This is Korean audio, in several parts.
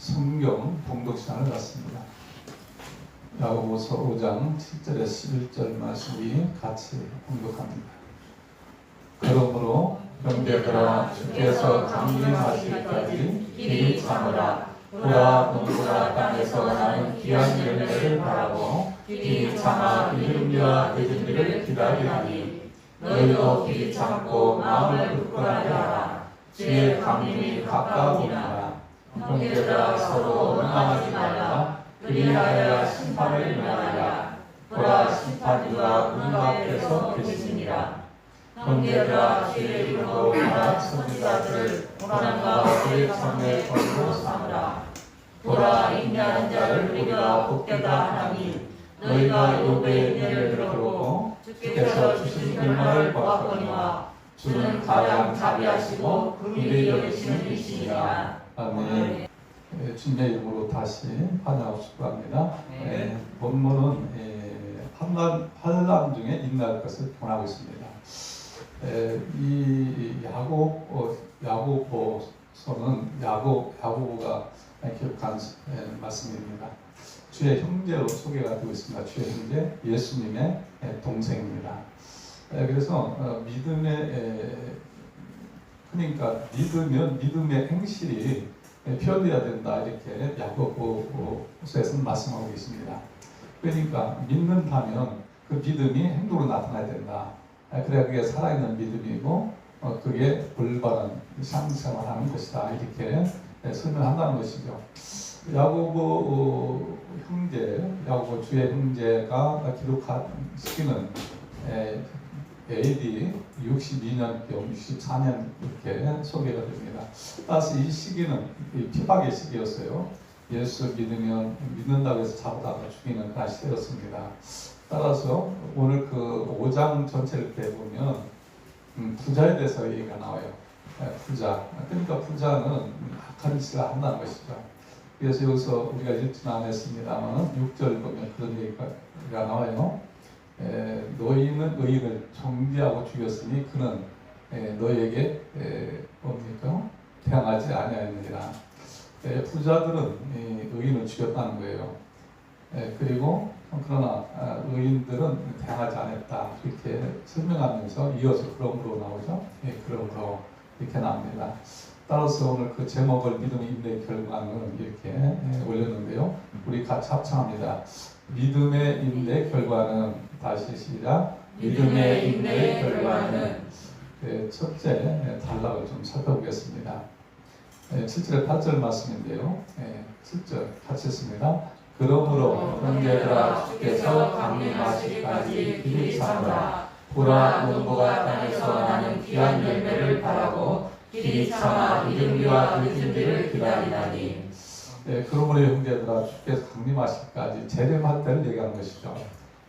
성경 봉독 시간을 갖습니다. 야고보서 5장 7절에서 11절 말씀이 같이 봉독합니다. 그러므로 형제들아 주께서 강림하시기까지 길이 참으라. 보라 농부가 땅에서 나는 귀한 열매를 바라고 길이 참아 이른비와 늦은비를 기다리나니 너희도 길이 참고 마음을 굳건하게 하라. 주의 강림이 가까우니라. 형제들아 서로 원망하지 말라. 그리하여야 심판을 면하리라. 보라 심판주가 문 앞에서 계시니라. 형제들아 주의 이름으로 말한 선지자들을 고난과 그의 참의 권으로 삼으라. 보라 인내하는 자를 우리가 복되다 하나니 너희가 욥의 예를 들어보고 주께서 주신 일말을 보았거니와 주는 가장 자비하시고 긍휼히 여기시는 이시니라. 아멘. 주님의 이름으로 다시 환영하고 싶어 합니다. 본문은 환난 중에 인내할 것을 권하고 있습니다. 이 야고보서는 야고보가 기록한 말씀입니다. 주의 형제로 소개가 되고 있습니다. 주의 형제 예수님의 동생입니다. 그래서 믿음의 그러니까 믿으면 믿음의 행실이 표현되어야 된다, 이렇게 야고보서에서는 말씀하고 계십니다. 그러니까 믿는다면 그 믿음이 행동으로 나타나야 된다. 그래야 그게 살아있는 믿음이고 그게 올바른 신앙생활하는 것이다, 이렇게 설명한다는 것이죠. 야고보 주의 형제가 기록한 시기는 AD 62년경, 64년 이렇게 소개가 됩니다. 따라서 이 시기는 피박의 시기였어요. 예수 믿는다고 해서 잡아다가 죽이는 그런 시대였습니다. 따라서 오늘 그 5장 전체를 보면 부자에 대해서 얘기가 나와요. 부자. 그러니까 부자는 악한 짓을 한다는 것이죠. 그래서 여기서 우리가 읽지는 않았습니다만 6절 보면 그런 얘기가 나와요. 너희는 의인을 정죄하고 죽였으니 그는 너희에게 뭡니까? 태양하지 아니하였느니라. 부자들은 의인을 죽였다는 거예요. 그리고 그러나 의인들은 태양하지 않았다, 이렇게 설명하면서 이어서 그러므로 나오죠. 그러므로 이렇게 나옵니다. 따라서 오늘 그 제목을 믿음의 인내의 결과는 이렇게 올렸는데요. 우리 같이 합창합니다. 믿음의 인내의 결과는, 다시 시작. 믿음의 인내의 결과는. 첫째 단락을 좀 살펴보겠습니다. 7절에 8절 말씀인데요. 7절 같이 했습니다. 그러므로 형제들아 주께서 강림하시기까지 길이 참으라. 보라 농부가 땅에서 나는 귀한 열매를 바라고 길이 참아 이른비와 늦은비를 기다리나니. 그러므로 형제들아 주께서 강림하시기까지 재림할 때를 얘기하는 것이죠.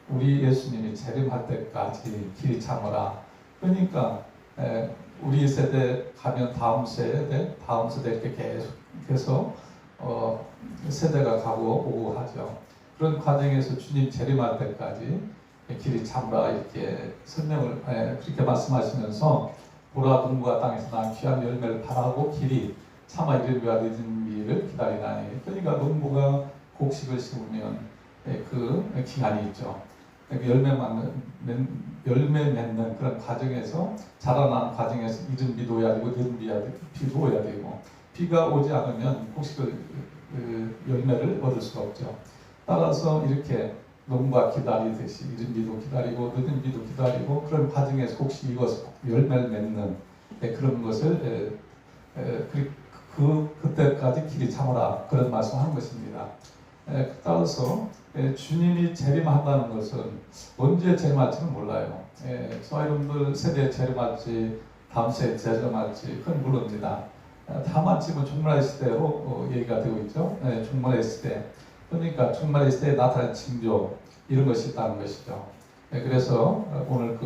우리 예수님이 재림할 때까지 길이 참으라. 그러니까 우리 세대 가면 다음 세대 이렇게 계속해서 세대가 가고 오고 하죠. 그런 과정에서 주님 재림할 때까지 길이 참으라, 이렇게 설명을 그렇게 말씀하시면서 보라 농부가 땅에서 난 귀한 열매를 바라고 길이 참아 이른비와 늦은비를 기다리나니. 그러니까 농부가 곡식을 심으면 그 기한이 있죠. 열매 맺는 그런 과정에서, 자라나는 과정에서 이른비도 오야 되고 늦은비도 오야 되고, 비가 오지 않으면 곡식을 열매를 얻을 수가 없죠. 따라서 이렇게 농부가 기다리듯이 이른비도 기다리고 늦은비도 기다리고, 그런 과정에서 곡식이 익어서 열매를 맺는 그런 것을 그때까지 길이 참으라, 그런 말씀하는 것입니다. 따라서 주님이 재림한다는 것은 언제 재림할지는 몰라요. 저와 여러분들 세대에 재림할지 다음 세대에 재림할지 그건 모릅니다. 다만 지금 종말의 시대로 얘기가 되고 있죠. 종말의 시대. 그러니까 종말의 시대에 나타난 징조, 이런 것이 있다는 것이죠. 그래서 오늘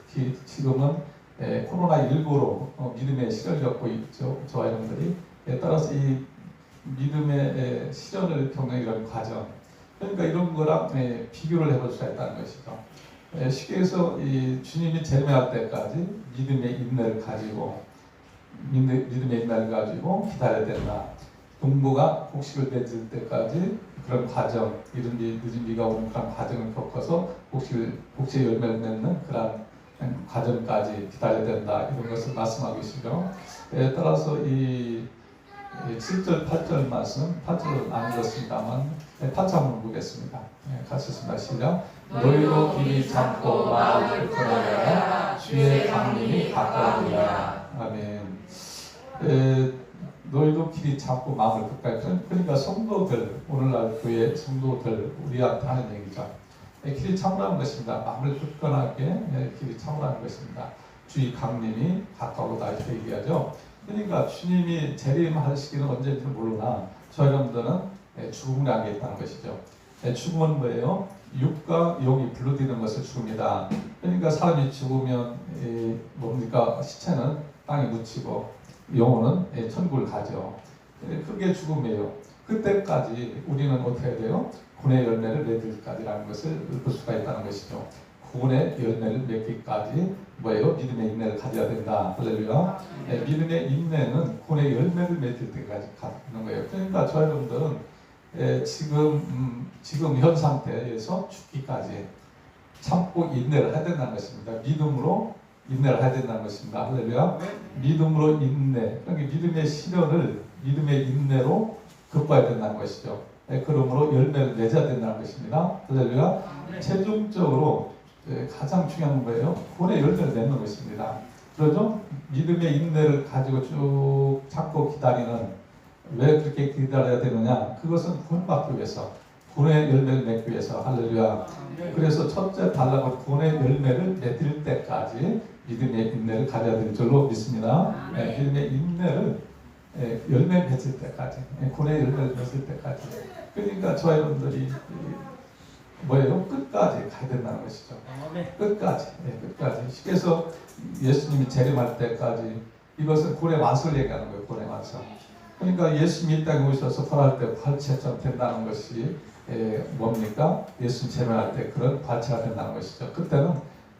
특히 지금은 코로나19로 믿음의 시련을 겪고 있죠. 저와 여러분들이. 따라서 이 믿음의 시련을 겪는 이런 과정, 그러니까 이런 거랑 비교를 해볼 수가 있다는 것이죠. 쉽게해서 이 주님이 재림할 때까지 믿음의 인내를 가지고 기다려야 된다. 동부가 곡식을 맺을 때까지 그런 과정, 이른비 늦은 비가 오는 그런 과정을 겪어서 곡식의 열매를 맺는 그런 과정까지 기다려야 된다, 이런 것을 말씀하고 계시죠. 따라서 이 7절, 8절 말씀, 8절은 안 읽었습니다만 8절 한번 보겠습니다. 같이 읽습니다. 시작. 너희로 길이 참고 마음을 굳건하여라. 주의 강림이 가까우니라. 아멘. 너희도 길이 참고 마음을 굳건하여라. 그러니까 성도들, 오늘날 교회 성도들 우리한테 하는 얘기죠. 길이 참으라는 것입니다. 마음을 굳건하게 길이 참으라는 것입니다. 주의 강림이 가까우다, 이렇게 얘기하죠. 그러니까 주님이 재림할 시기는 언제인지 모르나 저희들은 죽음을 안게 있다는 것이죠. 죽음은 뭐예요? 육과 영이 분리되는 것을 죽음이다. 그러니까 사람이 죽으면 뭡니까? 시체는 땅에 묻히고 영혼은 천국을 가죠. 그게 죽음이에요. 그때까지 우리는 어떻게 해야 돼요? 구원의 열매를 맺을까지라는 것을 볼 수가 있다는 것이죠. 구원의 열매를 맺기까지 뭐예요? 믿음의 인내를 가져야 된다. 할렐루야. 믿음의 인내는 구원의 열매를 맺을 때까지 가는 거예요. 그러니까 저 여러분들은 지금 현 상태에서 죽기까지 참고 인내를 해야 된다는 것입니다. 믿음으로 인내를 해야 된다는 것입니다. 할렐루야. 믿음으로 인내. 그러니까 믿음의 시련을 믿음의 인내로 극복해야 된다는 것이죠. 그러므로 열매를 맺어야 된다는 것입니다. 할렐루야. 최종적으로 가장 중요한 거예요. 구원의 열매를 맺는 것입니다. 그러죠? 믿음의 인내를 가지고 쭉 참고 기다리는, 왜 그렇게 기다려야 되느냐? 그것은 구원받기 위해서, 구원의 열매를 맺기 위해서. 할렐루야. 그래서 첫째 달라고 구원의 열매를 맺을 때까지 믿음의 인내를 가져야 될 줄로 믿습니다. 믿음의 인내를 열매 맺을 때까지, 구원의 열매를 맺을 때까지. 그러니까 저 여러분들이 뭐예요? 끝까지 가야 된다는 것이죠. 끝까지, 끝까지. 그래서 예수님이 재림할 때까지, 이것은 구원의 완성을 얘기하는 거예요. 구원의 완성. 그러니까 예수님이 이 땅에 오셔서 부활할 때 부활체처럼 된다는 것이 뭡니까? 예수님 재림할 때 그런 부활체가 된다는 것이죠. 그때는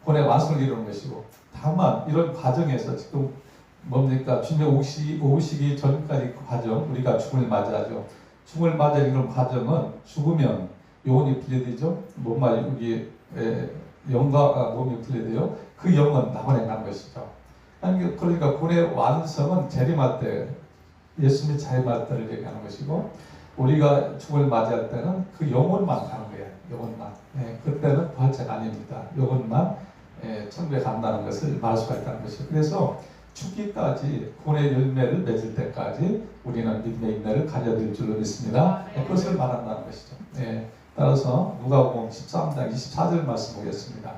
구원의 완성을 이루는 것이고, 다만 이런 과정에서 지금 뭡니까? 주님의 오시기 전까지 그 과정, 우리가 죽음을 맞이하죠. 죽음을 맞이하는 과정은 죽으면 영혼이 분리되죠. 몸과 여기 영과 몸이 분리돼요. 그 영은 낙원에 가는 것이죠. 그러니까 구원의 완성은 재림할 때, 예수님이 재림할 때를 얘기하는 것이고, 우리가 죽음을 맞이할 때는 그 영혼만 가는 거예요. 영혼만. 그때는 부활체가 아닙니다. 영혼만 천국에 간다는 것을 말할 수가 있다는 것이죠. 그래서 죽기까지, 구원의 열매를 맺을 때까지 우리는 믿음의 인내를 가져야 될 줄로 믿습니다. 그것을 말한다는 것이죠. 따라서 누가복음 13장 24절 말씀 보겠습니다.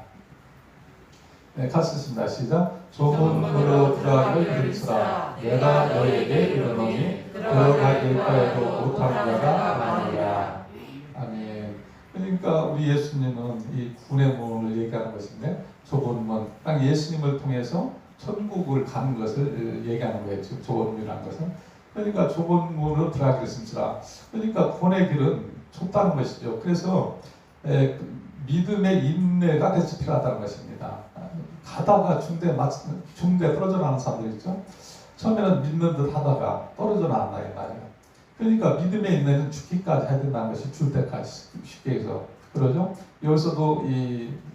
같이 읽습니다. 시작. 좁은 문으로 들어가기를 기다리라. 내가 너희에게 이르노니 들어가길 바라도 못하는 자가 많으리라. 아멘. 그러니까 우리 예수님은 이 구원의 문을 얘기하는 것인데, 좁은 문, 딱 예수님을 통해서 천국을 가는 것을 얘기하는 거예요. 지금 좁은 문이라는 것은. 그러니까 좁은 문으로 들어가기를 힘쓰라. 그러니까 구원의 길은 좁다는 것이죠. 그래서 믿음의 인내가 대체 필요하다는 것입니다. 가다가 중대 떨어져 나가는 사람들 있죠. 처음에는 믿는 듯 하다가 떨어져 나간다 이 말이에요. 그러니까 믿음의 인내는 죽기까지 해야 된다는 것이, 줄 때까지. 쉽게 해서 그러죠. 여기서도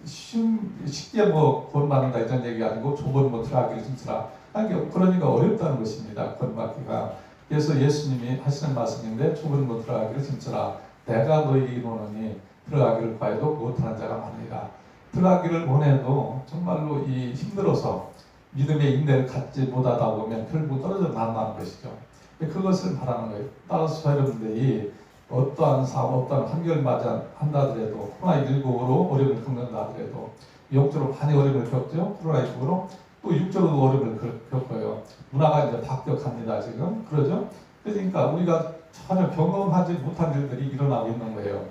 쉽게 뭐 구원받는다 이런 얘기 아니고 좁은 문 들어가기를 힘쓰라. 그러니까 어렵다는 것입니다. 구원받기가. 그래서 예수님이 하시는 말씀인데, 좁은 문 들어가기를 힘쓰라. 내가 너희에게 이르노니 들어가기를 구하여도 못하는 자가 많으리라. 들어가기를 원해도 정말로 이 힘들어서 믿음의 인내를 갖지 못하다 보면 결국 떨어져 나간다는 것이죠. 그것을 말하는 거예요. 따라서 여러분들이 어떠한 상황, 어떠한 환경을 맞이한다더라도, 코로나19로 어려움을 겪는다 하더라도, 영적으로 많이 어려움을 겪죠. 코로나19로 또 육적으로 어려움을 겪어요. 문화가 이제 바뀌어갑니다 지금. 그러죠. 그러니까 우리가 전혀 경험하지 못한 일들이 일어나고 있는 거예요.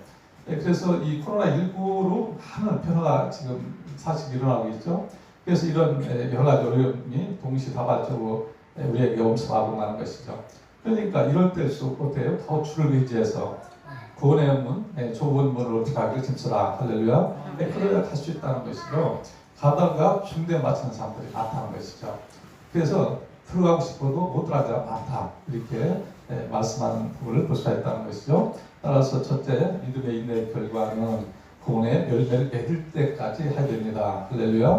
그래서 이 코로나19로 많은 변화가 지금 사실 일어나고 있죠. 그래서 이런 여러 가지 어려움이 동시다발적으로 우리에게 엄습하고 나는 것이죠. 그러니까 이럴 때일수록 어때요? 더 주를 의지해서 구원의 문, 좁은 문으로 들어가기를 힘쓰라. 할렐루야. 그래야 갈 수 있다는 것이죠. 가다가 중대 맞추는 사람들이 많다는 것이죠. 그래서 들어가고 싶어도 못 들어가는 자가 많다. 이렇게 말씀하는 부분을 볼 수가 있다는 것이죠. 따라서 첫째, 믿음의 인내의 결과는 본의 열매를 맺을 때까지 해야 됩니다. 할렐루야.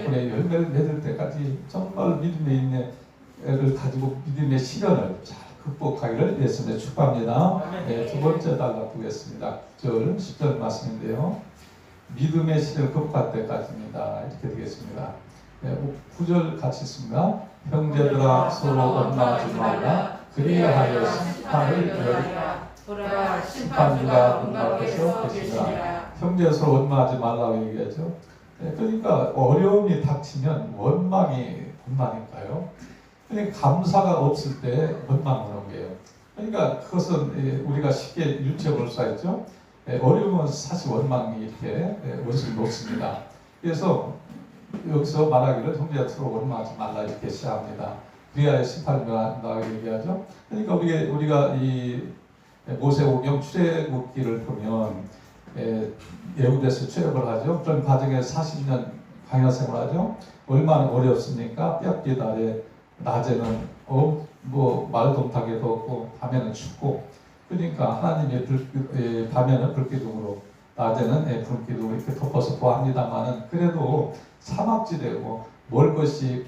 본의 열매를 맺을 때까지 정말 믿음의 인내를 가지고 믿음의 시련을 잘 극복하기를 예수님의 축복합니다. 두 번째 달라 보겠습니다. 9절, 10절 말씀인데요. 믿음의 시련을 극복할 때까지입니다. 이렇게 되겠습니다. 9절 같이 있습니다. 형제들아 서로 원망하지 말라. 그리하여 심판을 열리라. 심판주가 문 앞에서 계시라. 형제 서로 원망하지 말라고 얘기하죠. 그러니까 어려움이 닥치면 원망이 본다니까요. 그러니까 감사가 없을 때 원망을 하는 거예요. 그러니까 그것은 우리가 쉽게 유추해 볼 수가 있죠. 어려움은 사실 원망이 이렇게 원수가 높습니다. 그래서 여기서 말하기를 형제가 서로 원망하지 말라 이렇게 시작합니다. 그리하여 심판을 나라고 얘기하죠. 그러니까 우리가 이 모세오경 출애굽기를 보면 애굽에서 출애굽을 하죠. 그런 과정에서 40년 광야 생활하죠. 얼마나 어렵습니까? 뼈끼 아래 낮에는 말도 못하게 덥고 밤에는 춥고 그러니까 하나님의 밤에는 불기둥으로 낮에는 불기둥으로 이렇게 덮어서 보합니다만은 그래도 사막지대고 먹을 것이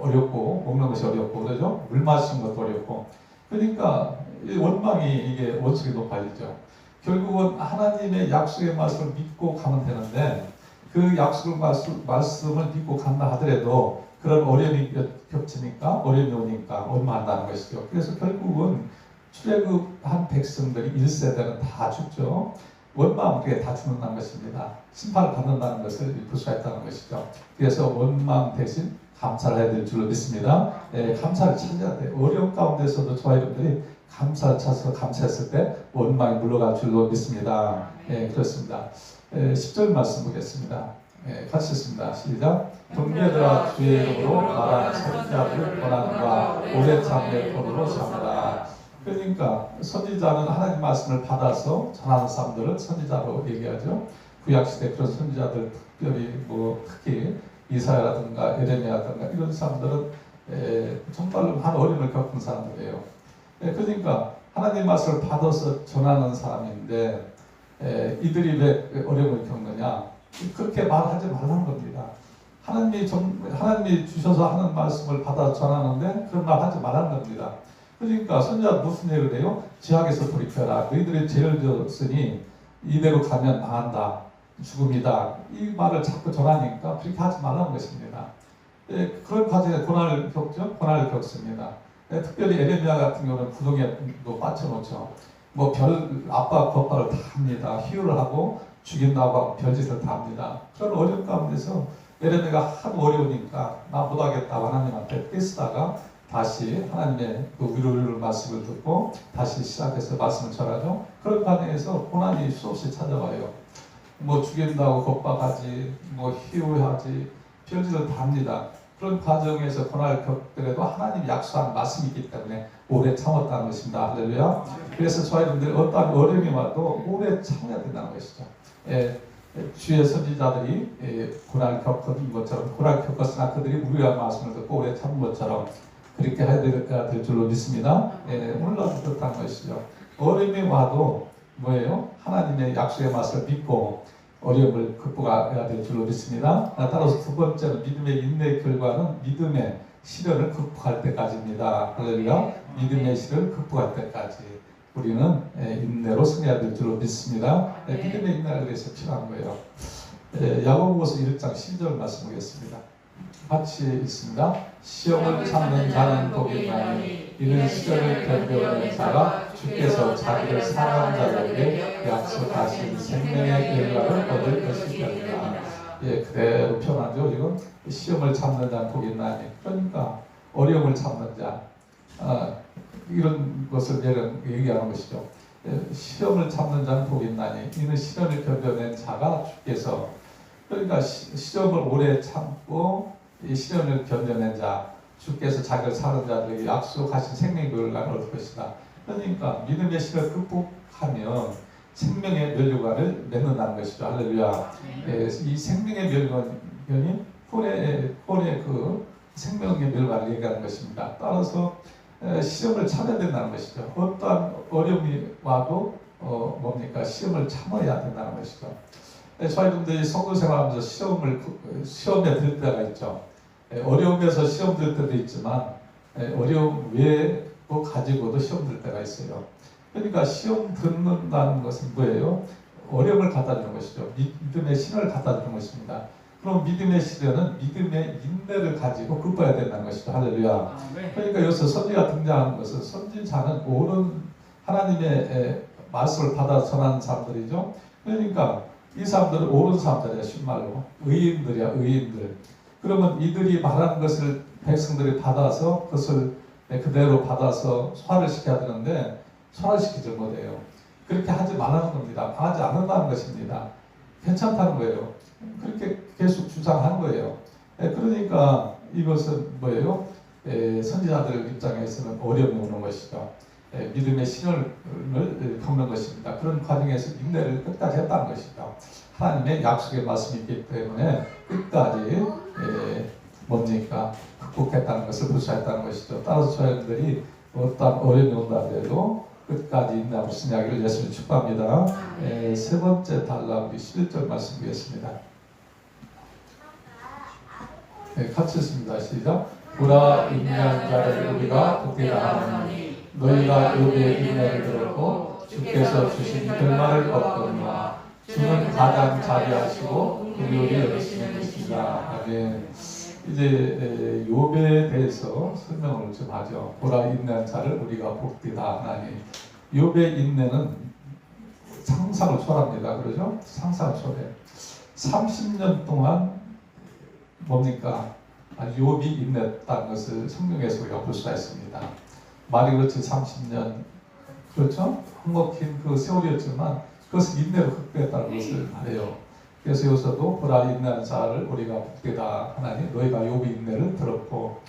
어렵고 먹는 것이 어렵고 그러죠. 물 마시는 것도 어렵고 그러니까 원망이 이게 원칙이 높아지죠. 결국은 하나님의 약속의 말씀을 믿고 가면 되는데 그 약속의 말씀을 믿고 간다 하더라도 그런 어려움이 겹치니까 어려움이 오니까 원망한다는 것이죠. 그래서 결국은 출애굽한 백성들이 1세대는 다 죽죠. 원망은 그게 다 죽는다는 것입니다. 심판을 받는다는 것을 볼 수가 있다는 것이죠. 그래서 원망 대신 감사를 해야 될 줄로 믿습니다. 감사를 찾아야 돼요. 어려운 가운데서도 저와 여러분들이 감사를 찾아서 감사했을 때 원망이 물러갈 줄로 믿습니다. 그렇습니다. 10절 말씀 보겠습니다. 같이 읽습니다. 시작. 동료들아 주의 이름으로 말하는 선지자들을 권한과 오래 참의 본으로 삼으라. 그러니까 선지자는 하나님 말씀을 받아서 전하는 사람들을 선지자로 얘기하죠. 구약시대 그런 선지자들 특별히 특히 이사야라든가 예레미야라든가 이런 사람들은 정말로 한 어려움을 겪은 사람들이에요. 그러니까 하나님 말씀을 받아서 전하는 사람인데 이들이 왜 어려움을 겪느냐? 그렇게 말하지 말라는 겁니다. 하나님이 주셔서 하는 말씀을 받아 전하는데 그런 말 하지 말라는 겁니다. 그러니까 선지자가 무슨 얘기를 해요? 지하에서 돌이켜라. 너희들이 죄를 지었으니 이대로 가면 망한다. 죽음이다. 이 말을 자꾸 전하니까 그렇게 하지 말라는 것입니다. 그런 과정에 고난을 겪죠? 고난을 겪습니다. 특별히 예레미야 같은 경우는 구덩이에 빠져놓죠. 압박, 겁박을 다 합니다. 희유를 하고 죽인다고 하고 별짓을 다 합니다. 그런 어려운 가운데서 예레미야가 하도 어려우니까 나 못하겠다고 하나님한테 떼쓰다가 다시 하나님의 그 위로를 말씀을 듣고 다시 시작해서 말씀을 전하죠. 그런 과정에서 고난이 수없이 찾아와요. 죽인다고 겁박하지, 희우하지, 별짓을 다 합니다. 그런 과정에서 고난을 겪더라도 하나님이 약속한 말씀이 있기 때문에 오래 참았다는 것입니다. 할렐루야. 그래서 저희 분들 어떠한 어려움이 와도 오래 참아야 된다는 것이죠. 주의 선지자들이 고난을 겪은 것처럼 고난을 겪었으나 그들이 우리의 말씀을 듣고 오래 참은 것처럼 그렇게 해야 될 줄로 믿습니다. 오늘날도 그렇다는 것이죠. 어려움이 와도 뭐예요? 하나님의 약속의 말씀을 믿고 어려움을 극복해야 될 줄로 믿습니다. 따라서 두 번째는 믿음의 인내의 결과는 믿음의 시련을 극복할 때까지입니다. 할렐루야. 믿음의 시련을 극복할 때까지 우리는 인내로 승리해야 될 줄로 믿습니다. 믿음의 인내가 그래서 필요한 거예요. 야고보서 1장 12절 말씀 보겠습니다. 같이 읽습니다. 시험을 참는 자는 복이 있나니 이는 시련을 견뎌오는 자가 주께서 자기를 사랑하는 자들에게 약속하신 생명의 결과를 얻을 것이니라. 그대로 표현하죠. 이건 시험을 참는 자는 복이 있나니 그러니까 어려움을 참는 자 이런 것을 얘기하는 것이죠. 시험을 참는 자는 복이 있나니 이는 시련을 견뎌낸 자가 주께서 그러니까 시험을 오래 참고 이 시련을 견뎌낸 자, 주께서 자기를 사는 자들에게 약속하신 생명의 멸류관을 얻을 것이다. 그러니까 믿음의 시련을 극복하면 생명의 멸류관을 맺는다는 것이죠. 할렐루야. 이 생명의 멸류관이 폰의 그 생명의 멸관을 얘기하는 것입니다. 따라서 시험을 참아야 된다는 것이죠. 어떠한 어려움이 와도 뭡니까? 시험을 참아야 된다는 것이죠. 저희분들이 성도 생활하면서 시험에 들 때가 있죠. 어려움에서 시험 들 때도 있지만 어려움 외에도 가지고도 시험 들 때가 있어요. 그러니까 시험 듣는다는 것은 뭐예요? 어려움을 갖다 주는 것이죠. 믿음의 신을 갖다 주는 것입니다. 그럼 믿음의 시련은 믿음의 인내를 가지고 극복해야 된다는 것이죠. 할렐루야. 그러니까 여기서 선지가 등장하는 것은 선지자는 옳은 하나님의 말씀을 받아 전하는 사람들이죠. 그러니까 이 사람들은 옳은 사람들이야. 쉽말로 의인들이야. 의인들. 그러면 이들이 말하는 것을 백성들이 받아서 그것을 그대로 받아서 소화를 시켜야 되는데 소화시키지 못해요. 그렇게 하지 말라는 겁니다. 하지 않는다는 것입니다. 괜찮다는 거예요. 그렇게 계속 주장하는 거예요. 그러니까 이것은 뭐예요? 선지자들 입장에서는 어려움이 오는 것이죠. 믿음의 신을 겪는 것입니다. 그런 과정에서 인내를 끝까지 했다는 것이죠. 하나님의 약속의 말씀이 있기 때문에 끝까지 뭡니까? 극복했다는 것을 부수했다는 것이죠. 따라서 저희들이 어떤 어려움이 온다 하더라도 끝까지 인내하고 승리하기를 예수님 축복합니다. 세 번째 달라 우리 11절 말씀 보겠습니다. 같이 읽습니다. 시작. 보라 인내한 자를 우리가 복되게 하노니 너희가 욥의 인내를 들었고 주께서 주신 결말을 얻거니와 주는 가장 자비하시고 긍휼히 여기시는 것이다. 아멘. 이제 욥에 대해서 설명을 좀 하죠. 보라 인내한 자를 우리가 복되다 하나니. 욥의 인내는 상상을 초월합니다. 그러죠? 상상을 초월해. 30년 동안 뭡니까? 욥이 인내했다는 것을 성경에서 우리가 볼 수가 있습니다. 말이 그렇지 30년 그렇죠? 한먹힌 그 세월이었지만 그것을 인내로 극복했다는 것을 말해요. 그래서 여기서도 보라 인내한 자를 우리가 복되다 하나니 너희가 욥의 인내를 들었고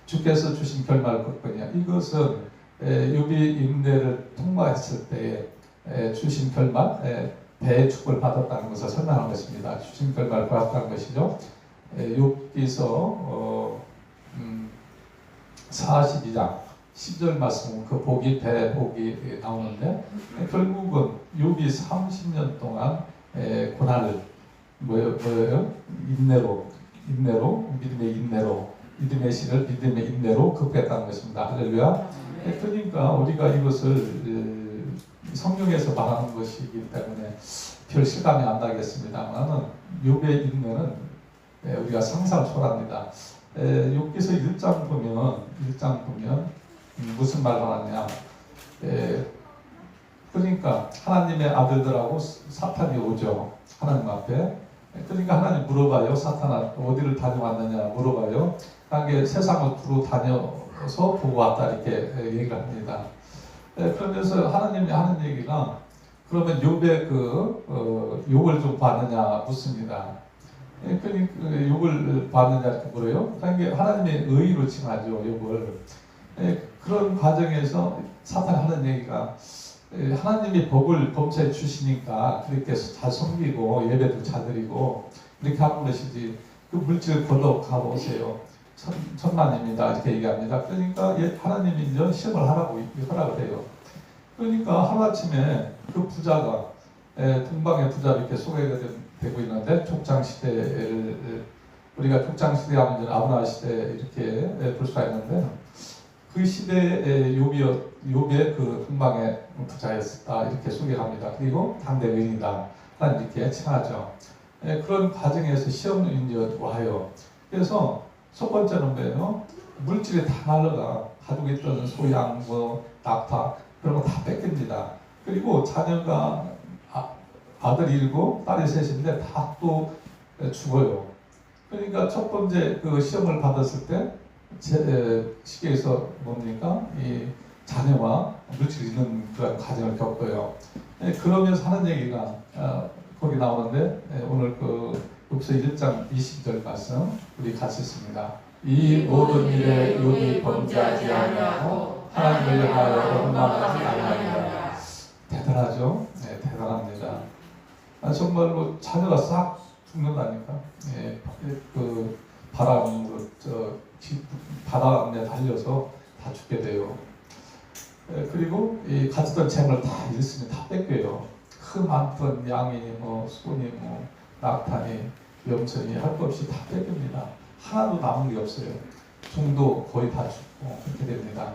주께서 주신 결말을 극복하냐. 이것은 욥이 인내를 통과했을 때에 주신 결말 배의 축복을 받았다는 것을 설명하는 것입니다. 주신 결말을 받았다는 것이죠. 욥기서 42장 10절 말씀 그 복이 대복이 나오는데 결국은 욥이 30년 동안 고난을 뭐예요? 인내로 믿음의 인내로 믿음의 신을 믿음의 인내로 극복했다는 것입니다. 할렐루야. 그러니까 우리가 이것을 성경에서 말하는 것이기 때문에 별 실감이 안 나겠습니다만은 욥의 인내는 우리가 상상을 초월합니다. 욥기서 1장 보면 무슨 말을 하느냐? 그러니까 하나님의 아들들하고 사탄이 오죠. 하나님 앞에. 그러니까 하나님 물어봐요. 사탄아 어디를 다녀왔느냐 물어봐요. 그게 세상을 두루 다녀서 보고 왔다 이렇게 얘기를 합니다. 그러면서 하나님이 하는 얘기가 그러면 욥의 욥을 좀 봤느냐 묻습니다. 그러니까 욥을 봤느냐 이렇게 물어요. 그러니까 하나님의 의로 칭하죠 욥을. 그런 과정에서 사탄이 하는 얘기가 하나님이 법을 범사에 주시니까 그렇게 잘 섬기고 예배도 잘 드리고 이렇게 하는 것이지 그 물질을 걷어 가보세요. 천만입니다 이렇게 얘기합니다. 그러니까 하나님이 이제 시험을 하라고 허락을 해요. 그러니까 하루아침에 그 부자가 동방의 부자 이렇게 소개가 되고 있는데 족장시대를 우리가 족장시대 하면 아브라함 시대 이렇게 볼 수가 있는데 그 시대의 욥의 그 동방의 부자였다 이렇게 소개합니다. 그리고 당대 의인이다 하나님 이렇게 칭하죠. 그런 과정에서 시험이 이제 와요. 그래서 첫 번째는 뭐예요? 물질이 다 날라가 가지고 있던 소양, 낙타 그런 거 다 뺏깁니다. 그리고 자녀가 아들이 7, 딸이 3인데 다 또 죽어요. 그러니까 첫 번째 그 시험을 받았을 때 시계에서 뭡니까? 이 자녀와 물질이 있는 그런 과정을 겪어요. 그러면서 하는 얘기가 거기 나오는데 오늘 그 욥서 1장 20절 말씀 우리 같이 읽습니다. 이 모든 일에 욥이 범죄하지 아니하고 하나님을 향하여 원망하지 아니하니라. 대단하죠? 네, 대단합니다. 정말로 자녀가 싹 죽는다니까. 그 바람으로 바람에 달려서 다 죽게 돼요. 그리고 이 가졌던 재물 다 잃으면 다 뺏겨요. 그 많던 양이 소니 낙타니 염천이 할 것 없이 다 뺏깁니다. 하나도 남은 게 없어요. 종도 거의 다 죽고 그렇게 됩니다.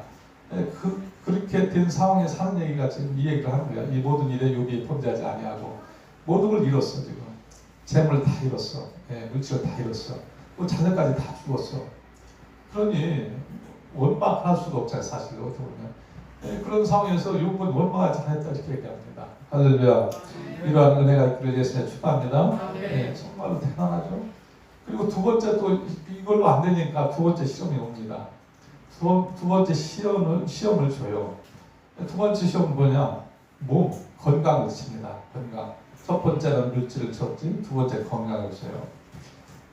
그렇게 된 상황에 사는 얘기가 지금 이 얘기를 하는 거야. 이 모든 일에 욥이 범죄하지 아니하고 모든 걸 잃었어. 지금 재물을 다 잃었어. 물질을 다 잃었어. 또 자녀까지 다 죽었어. 그러니 원망할 수도 없잖아요. 사실 어떻게 보면. 그런 상황에서 욥은 원망하지 않았다 이렇게 얘기합니다. 할렐루야. 이러한 은혜가 있기를 예수님에 축복합니다. 정말로 대단하죠. 그리고 두 번째 또 이걸로 안 되니까 두 번째 시험이 옵니다. 두 번째 시험을 줘요. 두 번째 시험은 뭐냐? 몸, 건강을 칩니다. 건강. 첫 번째는 물질을 줬지, 두 번째 건강을 줘요.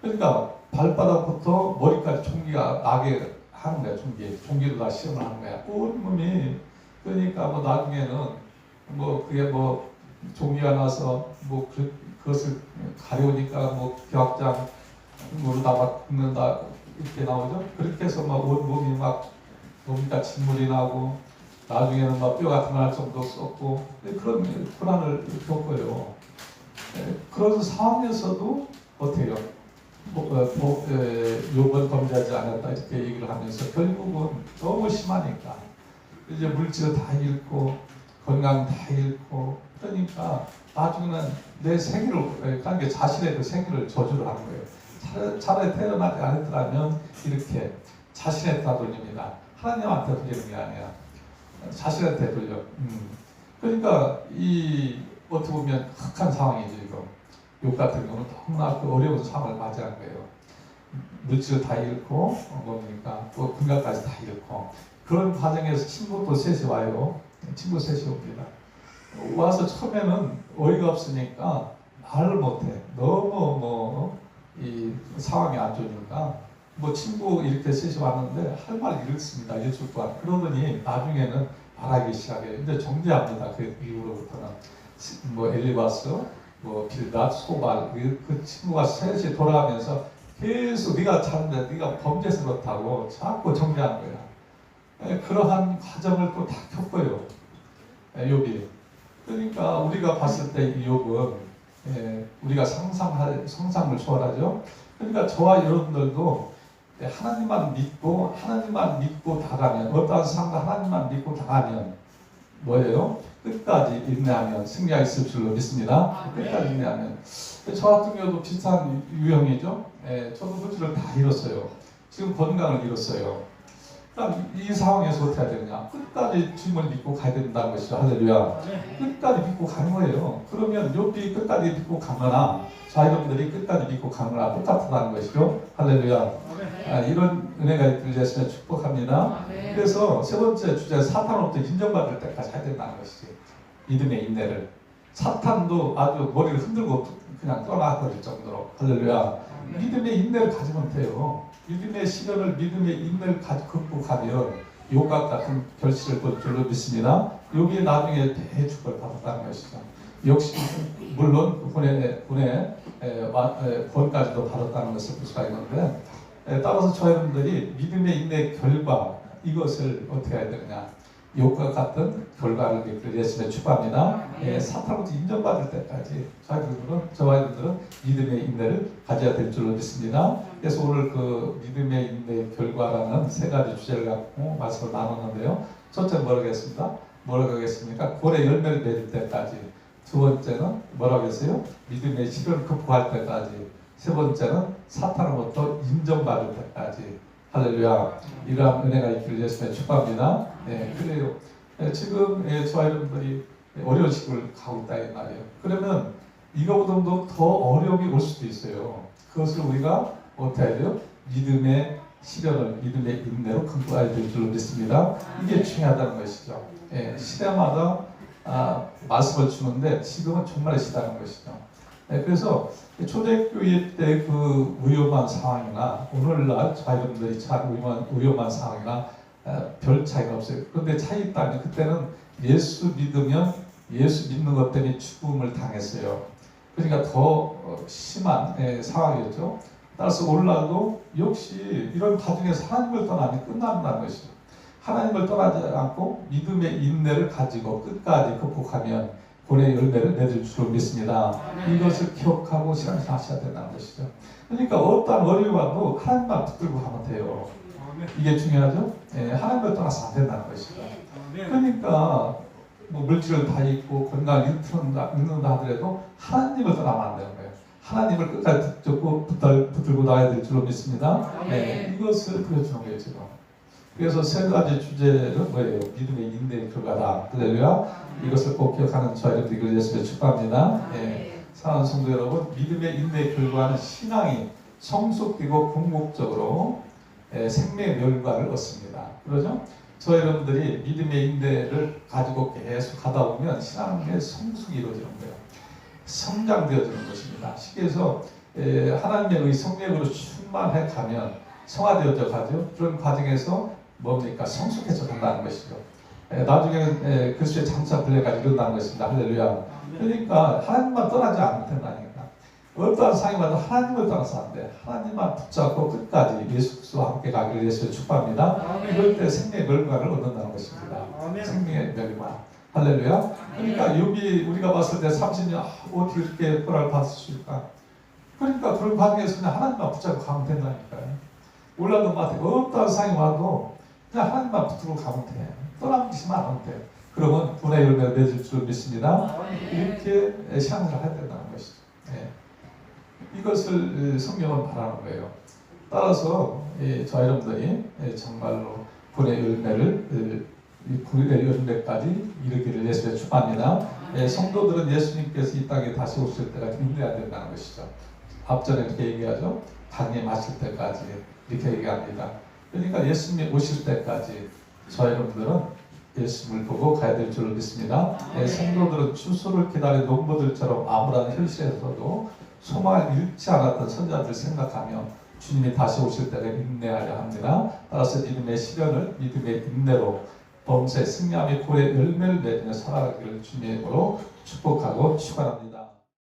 그러니까 발바닥부터 머리까지 종기가 나게 하는 거야. 종기로 다 시험을 하는 거야. 온몸이. 그러니까 나중에는 그게 종기가 나서 그것을 가려우니까 벽장으로다가 굽는다 이렇게 나오죠. 그렇게 해서 온몸이 뭡니까 진물이 나고 나중에는 뼈 같은 거 할 정도 썼고 그런 고난을 겪어요. 그런 상황에서도 어떻게 해요? 욥은 범죄하지 않았다 이렇게 얘기를 하면서 결국은 너무 심하니까 이제 물질을 다 잃고 건강 다 잃고 그러니까 나중에는 내 생일을 그러니까 자신의 그 생일을 저주를 하는 거예요. 차라리 태어나지 않았더라면 이렇게 자신한테 돌립니다. 하나님한테 돌리는 게 아니라 자신한테 돌려. 그러니까 어떻게 보면 극한 상황이죠. 이거 욥 같은 경우는 너무나 그 어려운 상황을 맞이한 거예요. 물질을 다 잃고 또 건강까지 다 잃고 그런 과정에서 친구도 셋이 와요. 친구 셋이 옵니다. 와서 처음에는 어이가 없으니까 말을 못해. 너무 이 상황이 안 좋으니까 친구 이렇게 셋이 왔는데 할 말을 잃습니다. 일주일 동안. 그러더니 나중에는 말하기 시작해요. 이제 정죄합니다. 그 이후로부터는 엘리바스, 빌닷, 소발 그 친구가 셋이 돌아가면서 계속 네가 잘한다, 네가 범죄해서 그렇다고 자꾸 정죄하는 거야. 그러한 과정을 또 다 겪어요. 욥이. 그러니까 우리가 봤을 때 이 욥은 우리가 상상을 초월하죠. 그러니까 저와 여러분들도 하나님만 믿고 다가면 어떠한 상황 하나님만 믿고 다가면 뭐예요? 끝까지 인내하면 승리가 있을 줄로 믿습니다. 끝까지 인내하면. 저 같은 경우도 비슷한 유형이죠. 저도 물질을 다 잃었어요. 지금 건강을 잃었어요. 그럼 이 상황에서 어떻게 해야 되느냐? 끝까지 주님을 믿고 가야 된다는 것이죠. 할렐루야. 끝까지 믿고 가는 거예요. 그러면 욥이 끝까지 믿고 가거나 자유분들이 끝까지 믿고 가거나 똑같다는 것이죠. 할렐루야. 이런 은혜가 있기를 예수님을 축복합니다. 그래서 세 번째 주제 사탄으로부터 인정받을 때까지 해야 된다는 것이지. 믿음의 인내를. 사탄도 아주 머리를 흔들고 그냥 떠나버릴 정도로. 할렐루야. 믿음의 인내를 가지면 돼요. 믿음의 시련을 믿음의 인내를 극복하면 욥과 같은 결실을 볼 줄로 믿습니다. 욥이 나중에 대축을 받았다는 것이죠. 역시 물론 본의 본까지도 받았다는 것을 볼 수가 있는데 따라서 저 여러분들이 믿음의 인내의 결과 이것을 어떻게 해야 되느냐? 욥과 같은 결과를 믿기를 예수님의 축복합니다. 사탄으로부터 인정받을 때까지 저와 여러분들은 믿음의 인내를 가져야 될 줄로 믿습니다. 그래서 오늘 그 믿음의 인내의 결과라는 세 가지 주제를 갖고 말씀을 나눴는데요. 첫째는 뭐라고 하겠습니까? 고래 열매를 맺을 때까지. 두 번째는 뭐라고 했어요? 믿음의 시련을 극복할 때까지. 세 번째는 사탄으로부터 인정받을 때까지. 할렐루야. 이러한 은혜가 있기를 예수님의 축복합니다. 그래요. 지금 저와 여러분들이 어려운 시기를 가고 있다 이 말이에요. 그러면 이거보다도 더 어려움이 올 수도 있어요. 그것을 우리가 어떻게 해야 돼요? 믿음의 시련을 믿음의 인내로 극복해야 될 줄로 믿습니다. 이게 중요하다는 것이죠. 시대마다 말씀을 주는데 지금은 정말 시다는 것이죠. 그래서 초대교회 때 그 위험한 상황이나 오늘날 자유분들이 참 위험한 상황이나 별 차이가 없어요. 그런데 차이 있다면 그때는 예수 믿는 것 때문에 죽음을 당했어요. 그러니까 더 심한 상황이었죠. 따라서 오늘날도 역시 이런 가정에서 하나님을 떠나면 끝난다는 것이죠. 하나님을 떠나지 않고 믿음의 인내를 가지고 끝까지 극복하면 본의 열매를 맺을 줄을 믿습니다. 이것을 기억하고 실천하셔야 된다는 것이죠. 그러니까 어떠한 어려움이 와도 하나님만 붙들고 가면 돼요. 이게 중요하죠. 하나님을 떠나서 안 된다는 것이죠. 그러니까 뭐 물질을 다 잊고 건강을 잃는다 하더라도 하나님을 떠나면 안 되는 거예요. 하나님을 끝까지 붙들고 나가야 될 줄로 믿습니다. 이것을 보여주는 거예요 지금. 그래서 세 가지 주제는 뭐예요? 믿음의 인내의 결과다. 할렐루야. 이것을 꼭 기억하는 저희들 이걸 예수님의 축복합니다. 사랑하는 성도 여러분, 믿음의 인내의 결과는 신앙이 성숙되고 궁극적으로 생명의 결과를 얻습니다. 그러죠? 저 여러분들이 믿음의 인내를 가지고 계속 가다 보면 신앙의 성숙이 이루어지는 거예요. 성장되어지는 것입니다. 쉽게 해서 하나님의 성령으로 충만해 가면 성화되어져 가죠. 그런 과정에서 뭡니까? 성숙해져 간다는 것이죠. 나중에는 그리스도의 장차 분례까지 이룬다는 것입니다. 할렐루야. 그러니까 하나님만 떠나지 않으면 된다니까. 어떠한 상황이 와도 하나님을 떠나서 안 돼. 하나님만 붙잡고 끝까지 예수 그리스도와 함께 가기를 예수를 축복합니다. 그럴 때 생명의 멸관을 얻는다는 것입니다. 생명의 멸관. 할렐루야. 그러니까 욥이 우리가 봤을 때 30년 어떻게 이렇게 보라를 받았을까? 그러니까 그런 과정에서 그냥 하나님만 붙잡고 가면 된다니까요. 올라도 마찬가지. 어떠한 상황이 와도 그냥 하나님만 붙들고 가면 돼. 떠나지만 않으면 돼. 그러면 분의 열매를 맺을 줄 믿습니다. 이렇게 신앙을 해야 된다는 것이죠. 이것을 성경은 바라는 거예요. 따라서 저 여러분들이 정말로 분의 열매를 분의 열매까지 이르기를 예수에 축복합니다. 성도들은 예수님께서 이 땅에 다시 오실 때까지 인내해야 된다는 것이죠. 앞전에 이렇게 얘기하죠. 당에 마실 때까지 이렇게 얘기합니다. 그러니까 예수님이 오실 때까지 저 여러분들은 예수님을 보고 가야 될 줄로 믿습니다. 성도들은 추수를 기다린 농부들처럼 암울한 현실에서도 소망을 잃지 않았던 선자들 생각하며 주님이 다시 오실 때를 인내하려 합니다. 따라서 믿음의 시련을 믿음의 인내로 범사에 승리함의 고의 열매를 맺으며 살아가기를 주님의 이름으로 축복하고 축원합니다.